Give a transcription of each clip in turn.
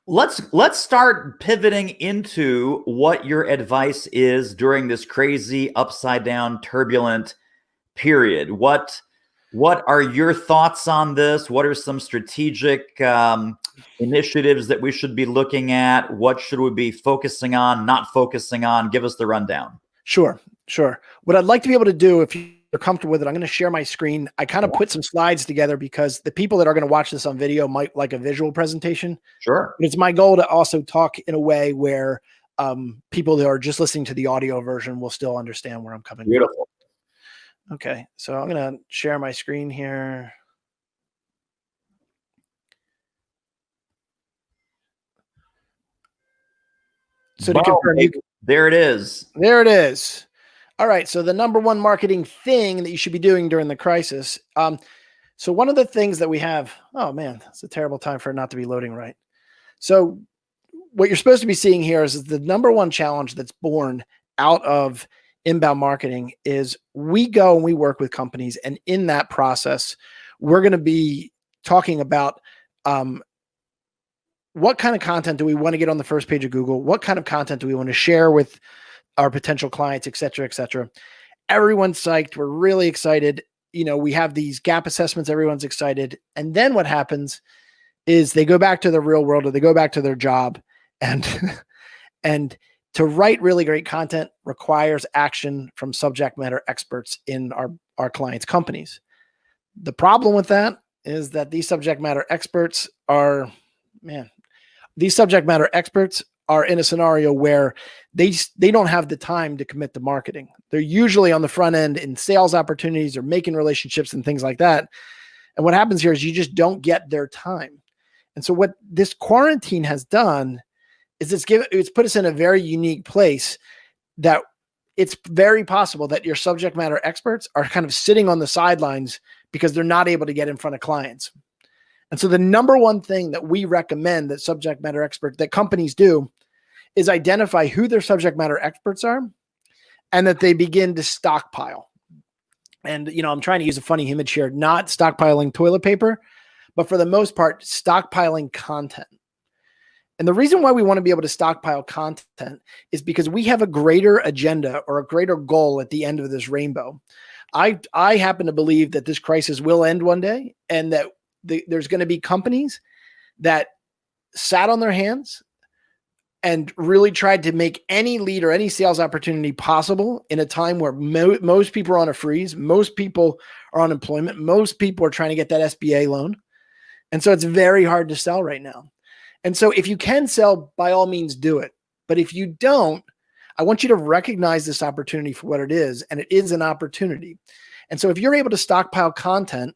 Let's start pivoting into what your advice is during this crazy, upside down, turbulent period. What are your thoughts on this? What are some strategic initiatives that we should be looking at? What should we be focusing on, not focusing on? Give us the rundown. Sure. What I'd like to be able to do, if you're comfortable with it, I'm going to share my screen. I kind of put some slides together because the people that are going to watch this on video might like a visual presentation. Sure. But it's my goal to also talk in a way where people that are just listening to the audio version will still understand where I'm coming from. Beautiful. Okay, so I'm going to share my screen here. So to confirm, there it is. There it is. All right, so the number one marketing thing that you should be doing during the crisis. So one of the things that we have, oh man, it's a terrible time for it not to be loading right. So what you're supposed to be seeing here is the number one challenge that's born out of inbound marketing is we go and we work with companies. And in that process, we're going to be talking about what kind of content do we want to get on the first page of Google? What kind of content do we want to share with our potential clients, et cetera, et cetera. Everyone's psyched. We're really excited. You know, we have these gap assessments. Everyone's excited. And then what happens is they go back to the real world or they go back to their job. And, and to write really great content requires action from subject matter experts in our clients' companies. The problem with that is that these subject matter experts are in a scenario where they don't have the time to commit to marketing. They're usually on the front end in sales opportunities or making relationships and things like that. And what happens here is you just don't get their time. And so what this quarantine has done is it's put us in a very unique place that it's very possible that your subject matter experts are kind of sitting on the sidelines because they're not able to get in front of clients. And so the number one thing that we recommend that subject matter experts, that companies do, is identify who their subject matter experts are and that they begin to stockpile. And, you know, I'm trying to use a funny image here, not stockpiling toilet paper, but for the most part, stockpiling content. And the reason why we want to be able to stockpile content is because we have a greater agenda or a greater goal at the end of this rainbow. I happen to believe that this crisis will end one day and that there's going to be companies that sat on their hands and really tried to make any lead or any sales opportunity possible in a time where most people are on a freeze. Most people are on unemployment. Most people are trying to get that SBA loan. And so it's very hard to sell right now. And so if you can sell, by all means, do it. But if you don't, I want you to recognize this opportunity for what it is. And it is an opportunity. And so if you're able to stockpile content,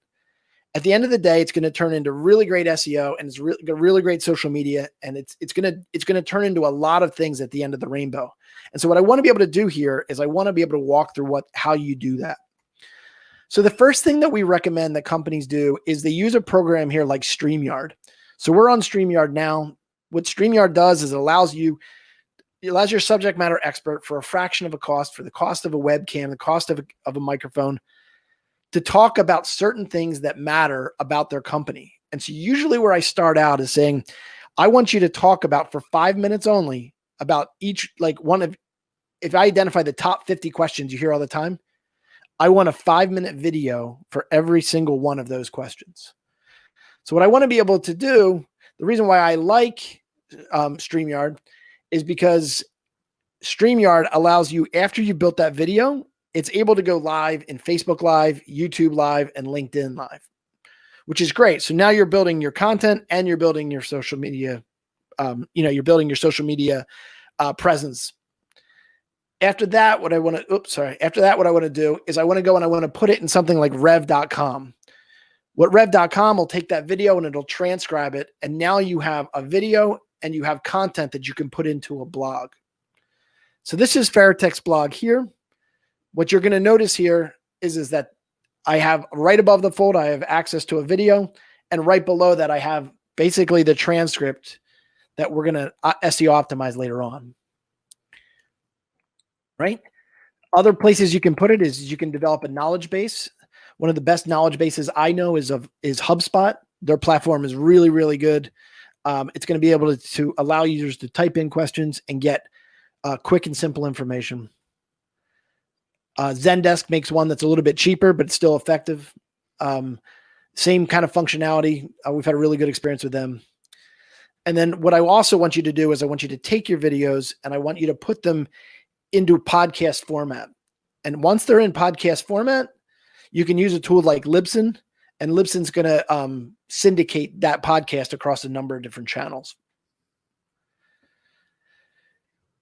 at the end of the day, it's going to turn into really great SEO and it's really great social media. And it's going to turn into a lot of things at the end of the rainbow. And so what I want to be able to do here is I want to be able to walk through how you do that. So the first thing that we recommend that companies do is they use a program here like StreamYard. So we're on StreamYard now. What StreamYard does is it allows your subject matter expert for a fraction of a cost, for the cost of a webcam, the cost of a microphone, to talk about certain things that matter about their company. And so usually where I start out is saying, I want you to talk about for 5 minutes only about each, if I identify the top 50 questions you hear all the time, I want a 5-minute video for every single one of those questions. So what I want to be able to do, the reason why I like StreamYard is because StreamYard allows you, after you built that video, it's able to go live in Facebook Live, YouTube Live, and LinkedIn Live, which is great. So now you're building your content and you're building your social media, presence. After that, what I want to do is I want to go and I want to put it in something like rev.com. What rev.com will take that video and it'll transcribe it. And now you have a video and you have content that you can put into a blog. So this is Farotech's blog here. What you're going to notice here is that I have right above the fold, I have access to a video. And right below that, I have basically the transcript that we're going to SEO optimize later on. Right? Other places you can put it is you can develop a knowledge base. One of the best knowledge bases I know is HubSpot. Their platform is really, really good. It's going to be able to allow users to type in questions and get quick and simple information. Zendesk makes one that's a little bit cheaper, but still effective. Same kind of functionality. We've had a really good experience with them. And then what I also want you to do is I want you to take your videos and I want you to put them into podcast format. And once they're in podcast format, you can use a tool like Libsyn, and Libsyn's going to syndicate that podcast across a number of different channels.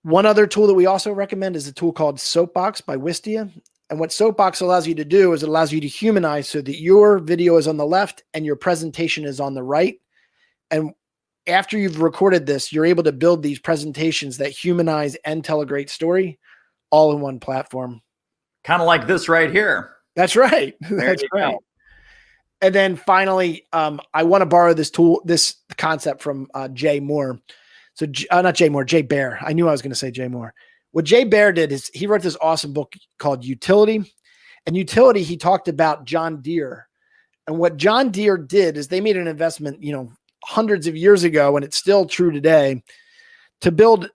One other tool that we also recommend is a tool called Soapbox by Wistia. And what Soapbox allows you to do is it allows you to humanize so that your video is on the left and your presentation is on the right. And after you've recorded this, you're able to build these presentations that humanize and tell a great story all in one platform. Kind of like this right here. That's right. That's right. Go. And then finally, I want to borrow this tool, this concept from Jay Moore. So not Jay Moore, Jay Baer. I knew I was going to say Jay Moore. What Jay Baer did is he wrote this awesome book called Utility. And Utility, he talked about John Deere. And what John Deere did is they made an investment, hundreds of years ago, and it's still true today, to build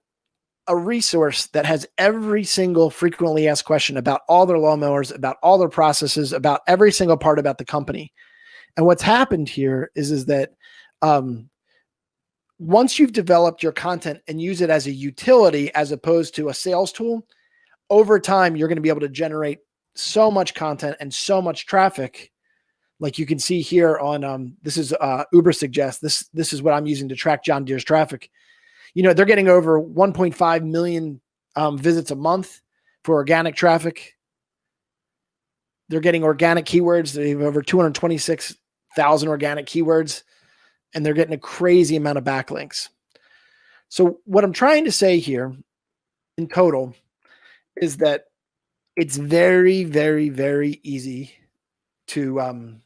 a resource that has every single frequently asked question about all their lawnmowers, about all their processes, about every single part about the company. And what's happened here is that once you've developed your content and use it as a utility as opposed to a sales tool, over time, you're going to be able to generate so much content and so much traffic. Like you can see here on, this is Uber Suggest. This is what I'm using to track John Deere's traffic. They're getting over 1.5 million visits a month for organic traffic. They're getting organic keywords. They have over 226,000 organic keywords, and they're getting a crazy amount of backlinks. So what I'm trying to say here in total is that it's very, very, very easy to,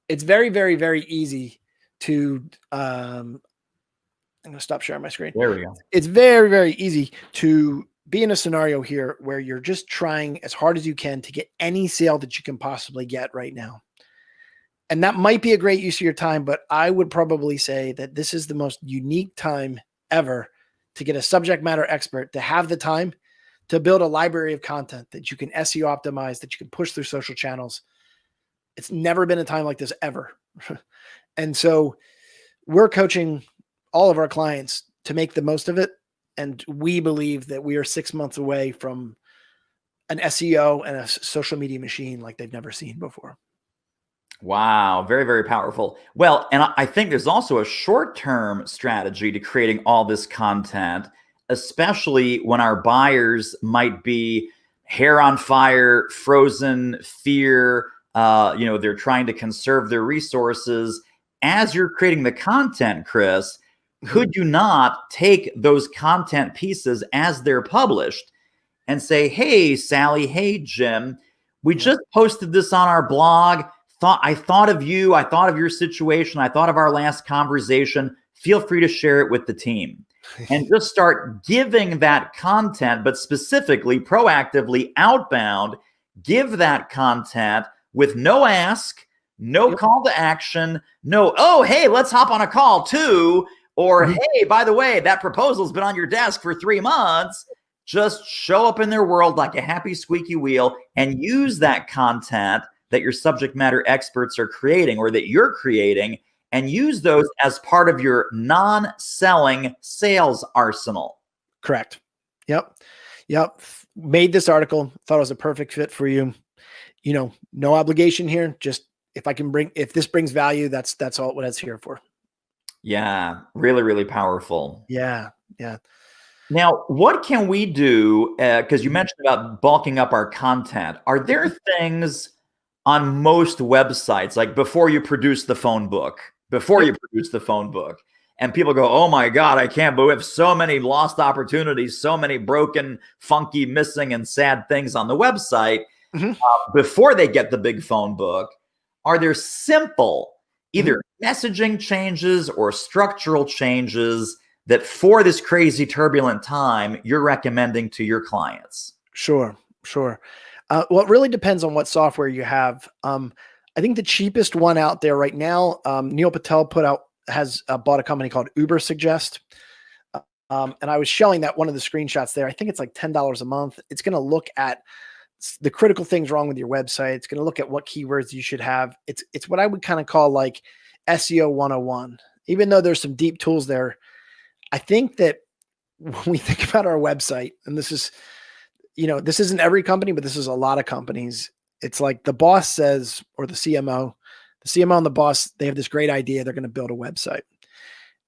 it's very, very, very easy to, I'm going to stop sharing my screen. There we go. It's very, very easy to be in a scenario here where you're just trying as hard as you can to get any sale that you can possibly get right now. And that might be a great use of your time, but I would probably say that this is the most unique time ever to get a subject matter expert to have the time to build a library of content that you can SEO optimize, that you can push through social channels. It's never been a time like this ever. And so we're coaching all of our clients to make the most of it. And we believe that we are 6 months away from an SEO and a social media machine like they've never seen before. Wow. Very, very powerful. Well, and I think there's also a short-term strategy to creating all this content, especially when our buyers might be hair on fire, frozen, fear, they're trying to conserve their resources. As you're creating the content, Chris, could you not take those content pieces as they're published and say, hey, Sally, hey, Jim, we just posted this on our blog. I thought of you. I thought of your situation. I thought of our last conversation. Feel free to share it with the team. And just start giving that content, but specifically, proactively, outbound, give that content with no ask, no call to action, no, oh, hey, let's hop on a call too. Or, hey, by the way, that proposal's been on your desk for 3 months. Just show up in their world like a happy squeaky wheel and use that content that your subject matter experts are creating or that you're creating, and use those as part of your non-selling sales arsenal. Correct. Yep. Made this article, thought it was a perfect fit for you. No obligation here. Just if this brings value, that's all what it's here for. Yeah. Really, really powerful. Yeah. Now, what can we do? Because you mentioned about bulking up our content. Are there things on most websites, like before you produce the phone book, and people go, oh my God, I can't believe we have so many lost opportunities, so many broken, funky, missing, and sad things on the website before they get the big phone book? Are there simple, either messaging changes or structural changes that for this crazy turbulent time, you're recommending to your clients? Sure. Well, it really depends on what software you have. I think the cheapest one out there right now, Neil Patel put out has bought a company called Uber Suggest. And I was showing that one of the screenshots there. I think it's like $10 a month. It's going to look at the critical things wrong with your website. It's going to look at what keywords you should have. It's what I would kind of call like SEO 101. Even though there's some deep tools there, I think that when we think about our website, and this is, this isn't every company, but this is a lot of companies. It's like the boss says, or the CMO and the boss, they have this great idea. They're going to build a website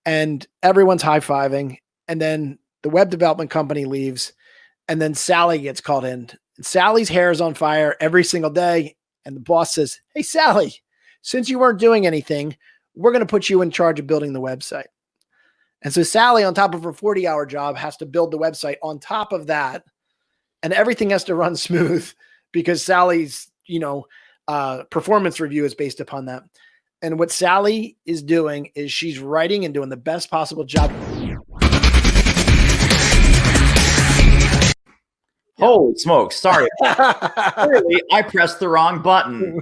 and everyone's high-fiving. And then the web development company leaves, and then Sally gets called in. And Sally's hair is on fire every single day. And the boss says, "Hey, Sally, since you weren't doing anything, we're going to put you in charge of building the website." And so Sally, on top of her 40-hour job, has to build the website on top of that. And everything has to run smooth because Sally's, performance review is based upon that. And what Sally is doing is she's writing and doing the best possible job. Holy smokes. Sorry. Clearly, I pressed the wrong button.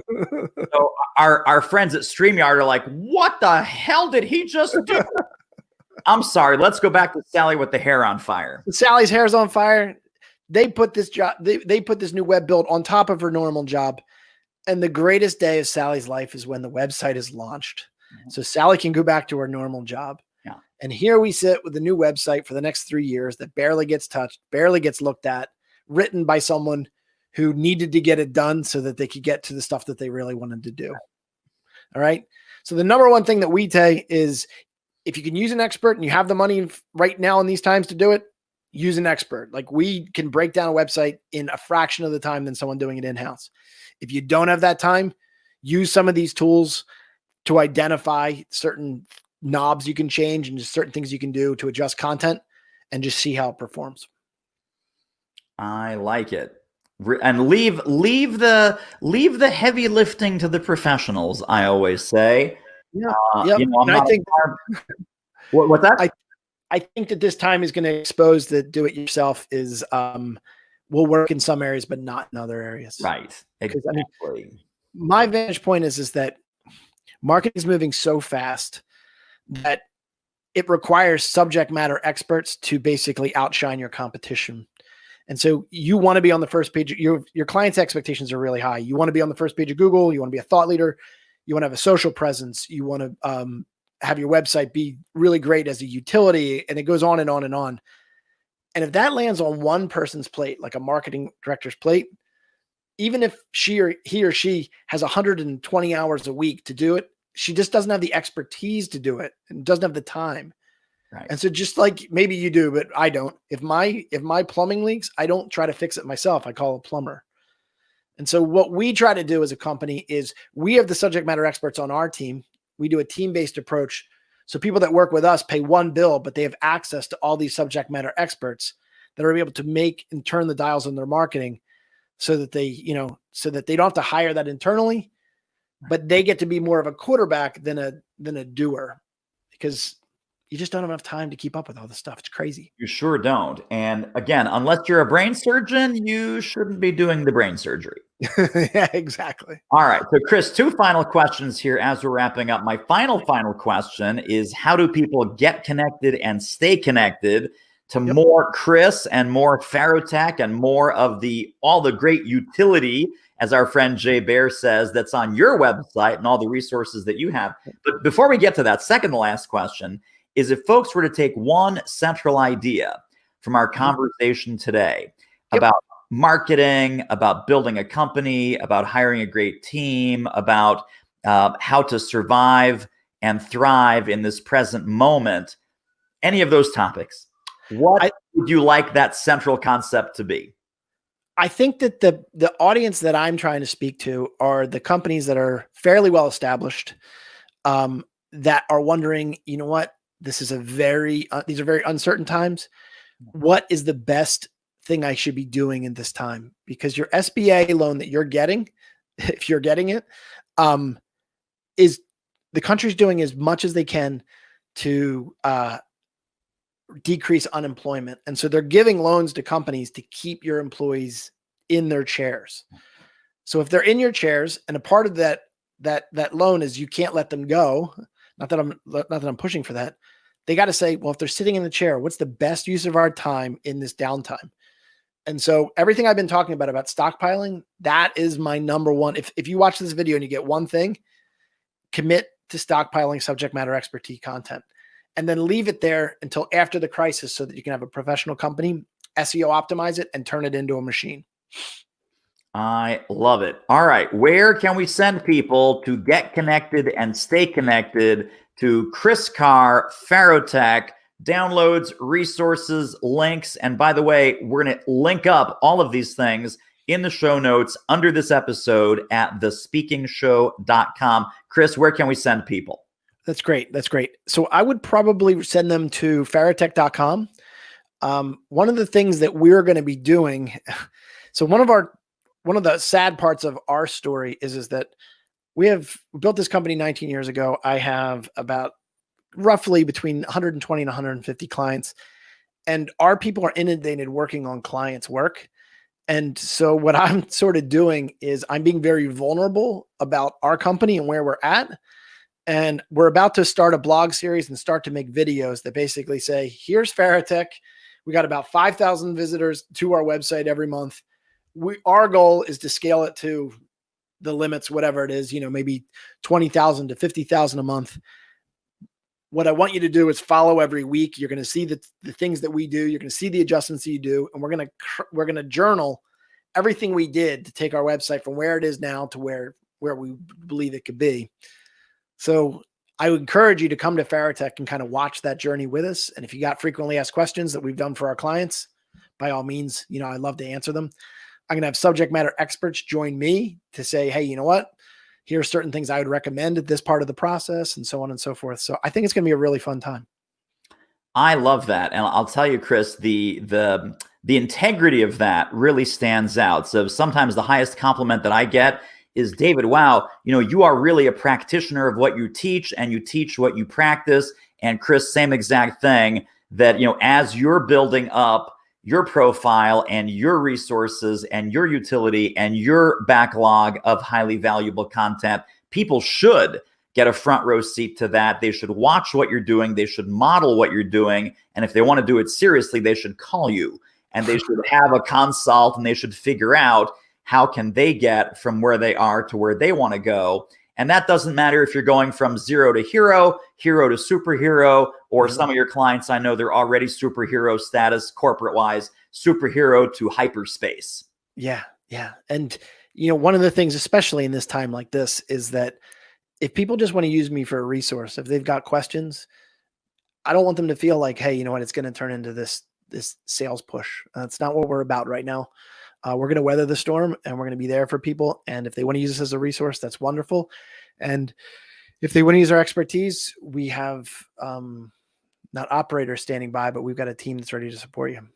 So our friends at StreamYard are like, what the hell did he just do? I'm sorry. Let's go back to Sally with the hair on fire. Sally's hair's on fire. They put this job, they put this new web build on top of her normal job. And the greatest day of Sally's life is when the website is launched. Mm-hmm. So Sally can go back to her normal job. Yeah. And here we sit with a new website for the next 3 years that barely gets touched, barely gets looked at, written by someone who needed to get it done so that they could get to the stuff that they really wanted to do. All right. So the number one thing that we say is if you can use an expert and you have the money right now in these times to do it, use an expert. Like we can break down a website in a fraction of the time than someone doing it in-house. If you don't have that time, use some of these tools to identify certain knobs you can change and just certain things you can do to adjust content and just see how it performs. I like it. And leave the heavy lifting to the professionals, I always say. Yeah. Yep. I think what's that? I think that this time is going to expose that do-it-yourself is will work in some areas, but not in other areas. Right. Exactly. I mean, my vantage point is that marketing is moving so fast that it requires subject matter experts to basically outshine your competition. And so you want to be on the first page. Your client's expectations are really high. You want to be on the first page of Google. You want to be a thought leader. You want to have a social presence. You want to have your website be really great as a utility. And it goes on and on and on. And if that lands on one person's plate, like a marketing director's plate, even if he or she has 120 hours a week to do it, she just doesn't have the expertise to do it and doesn't have the time. Right. And so just like maybe you do, but I don't, if my plumbing leaks, I don't try to fix it myself. I call a plumber. And so what we try to do as a company is we have the subject matter experts on our team. We do a team-based approach. So people that work with us pay one bill, but they have access to all these subject matter experts that are able to make and turn the dials on their marketing so that they don't have to hire that internally, but they get to be more of a quarterback than a doer, because you just don't have enough time to keep up with all this stuff. It's crazy. You sure don't. And again, unless you're a brain surgeon, you shouldn't be doing the brain surgery. Yeah, exactly. All right. So Chris, 2 final questions here as we're wrapping up. My final question is, how do people get connected and stay connected to more Chris and more Farotech and more of all the great utility, as our friend Jay Bear says, that's on your website and all the resources that you have? But before we get to that, second to last question is, if folks were to take one central idea from our conversation today about marketing, about building a company, about hiring a great team, about how to survive and thrive in this present moment, any of those topics, what would you like that central concept to be? I think that the audience that I'm trying to speak to are the companies that are fairly well established, that are wondering, you know what, this is these are very uncertain times. What is the best thing I should be doing in this time? Because your SBA loan that you're getting, if you're getting it, is the country's doing as much as they can to decrease unemployment. And so they're giving loans to companies to keep your employees in their chairs. So if they're in your chairs and a part of that loan is you can't let them go, Not that I'm pushing for that. They got to say, well, if they're sitting in the chair, what's the best use of our time in this downtime? And so everything I've been talking about stockpiling, that is my number one. If you watch this video and you get one thing, commit to stockpiling subject matter expertise content, and then leave it there until after the crisis so that you can have a professional company, SEO optimize it, and turn it into a machine. I love it. All right. Where can we send people to get connected and stay connected to Chris Carr, Farotech, downloads, resources, links? And by the way, we're going to link up all of these things in the show notes under this episode at thespeakingshow.com. Chris, where can we send people? That's great. That's great. So I would probably send them to farotech.com. One of the things that we're going to be doing, so one of the sad parts of our story is that we built this company 19 years ago. I have about roughly between 120 and 150 clients, and our people are inundated working on clients' work. And so what I'm sort of doing is I'm being very vulnerable about our company and where we're at. And we're about to start a blog series and start to make videos that basically say, here's Farotech. We got about 5,000 visitors to our website every month. Our goal is to scale it to the limits, whatever it is, maybe 20,000 to 50,000 a month. What I want you to do is follow every week. You're going to see the things that we do. You're going to see the adjustments that you do. And we're going to journal everything we did to take our website from where it is now to where we believe it could be. So I would encourage you to come to Farotech and kind of watch that journey with us. And if you got frequently asked questions that we've done for our clients, by all means, I'd love to answer them. I'm going to have subject matter experts join me to say, hey, you know what? Here are certain things I would recommend at this part of the process, and so on and so forth. So I think it's going to be a really fun time. I love that. And I'll tell you, Chris, the integrity of that really stands out. So sometimes the highest compliment that I get is, David, wow, you are really a practitioner of what you teach, and you teach what you practice. And Chris, same exact thing, that, as you're building up your profile and your resources and your utility and your backlog of highly valuable content, people should get a front row seat to that. They should watch what you're doing. They should model what you're doing. And if they want to do it seriously, they should call you, and they should have a consult, and they should figure out how can they get from where they are to where they want to go. And that doesn't matter if you're going from zero to hero, hero to superhero, or some of your clients, I know they're already superhero status, corporate-wise, superhero to hyperspace. Yeah, yeah. And, one of the things, especially in this time like this, is that if people just want to use me for a resource, if they've got questions, I don't want them to feel like, hey, you know what, it's going to turn into this sales push. That's not what we're about right now. We're going to weather the storm, and we're going to be there for people. And if they want to use us as a resource, that's wonderful. And if they want to use our expertise, we have not operators standing by, but we've got a team that's ready to support you.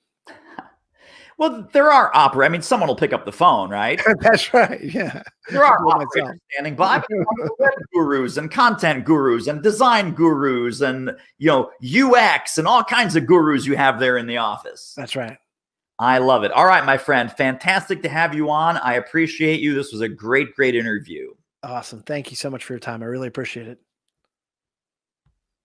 Well, there are operators. I mean, someone will pick up the phone, right? That's right. Yeah. There are operators standing by, but web gurus and content gurus and design gurus and, UX and all kinds of gurus you have there in the office. That's right. I love it. All right, my friend. Fantastic to have you on. I appreciate you. This was a great, great interview. Awesome. Thank you so much for your time. I really appreciate it.